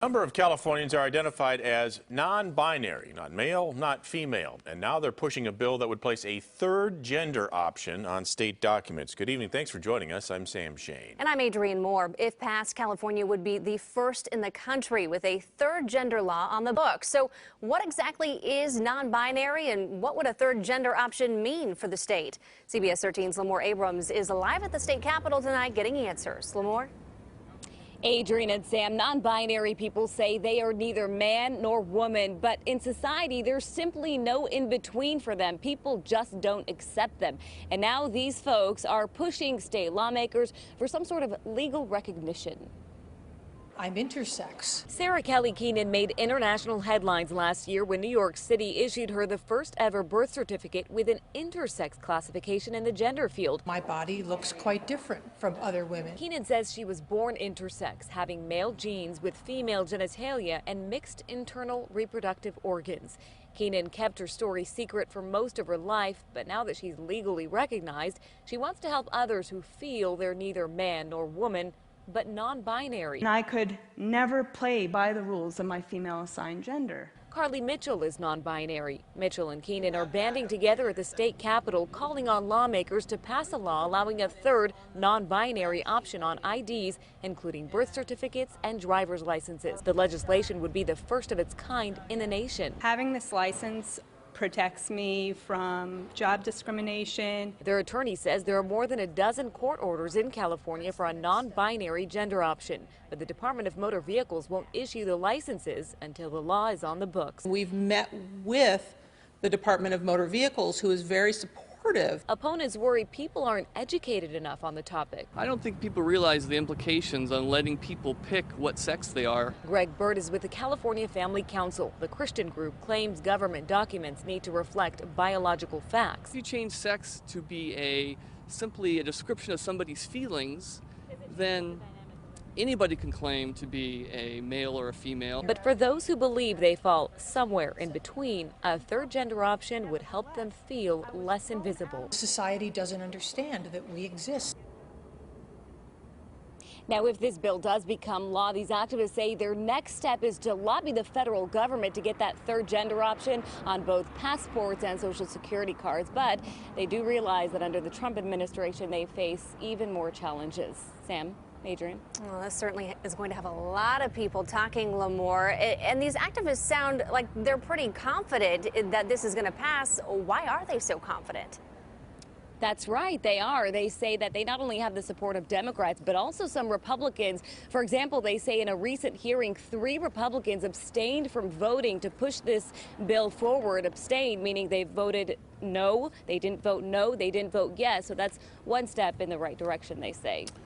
A number of Californians are identified as non-binary, not male, not female, and now they're pushing a bill that would place a third gender option on state documents. Good evening. Thanks for joining us. I'm Sam Shane. And I'm Adrienne Moore. If passed, California would be the first in the country with a third gender law on the books. So what exactly is non-binary and what would a third gender option mean for the state? CBS 13's Lemor Abrams is live at the state capitol tonight getting answers. Lemor? Adrienne and Sam, non-binary people say they are neither man nor woman, but in society there's simply no in-between for them. People just don't accept them. And now these folks are pushing state lawmakers for some sort of legal recognition. I'm intersex. Sara Kelly Keenan made international headlines last year when New York City issued her the first ever birth certificate with an intersex classification in the gender field. My body looks quite different from other women. Keenan says she was born intersex, having male genes with female genitalia and mixed internal reproductive organs. Keenan kept her story secret for most of her life, but now that she's legally recognized, she wants to help others who feel they're neither man nor woman, but non-binary. And I could never play by the rules of my female assigned gender. Carly Mitchell is non-binary. Mitchell and Keenan are banding together at the state capitol, calling on lawmakers to pass a law allowing a third non-binary option on IDs, including birth certificates and driver's licenses. The legislation would be the first of its kind in the nation. Having this license protects me from job discrimination. Their attorney says there are more than a dozen court orders in California for a non-binary gender option, but the Department of Motor Vehicles won't issue the licenses until the law is on the books. We've met with the Department of Motor Vehicles, who is very supportive. Opponents worry people aren't educated enough on the topic. I don't think people realize the implications on letting people pick what sex they are. Greg Bird is with the California Family Council. The Christian group claims government documents need to reflect biological facts. If you change sex to be simply a description of somebody's feelings, then anybody can claim to be a male or a female. But for those who believe they fall somewhere in between, a third gender option would help them feel less invisible. Society doesn't understand that we exist. Now, if this bill does become law, these activists say their next step is to lobby the federal government to get that third gender option on both passports and Social Security cards. But they do realize that under the Trump administration, they face even more challenges. Sam? Adrienne? Well, this certainly is going to have a lot of people talking, Lemor. And these activists sound like they're pretty confident that this is going to pass. Why are they so confident? That's right, they are. They say that they not only have the support of Democrats, but also some Republicans. For example, they say in a recent hearing, 3 Republicans abstained from voting to push this bill forward. Abstained, meaning they voted no, they didn't vote no, they didn't vote yes. So that's one step in the right direction, they say.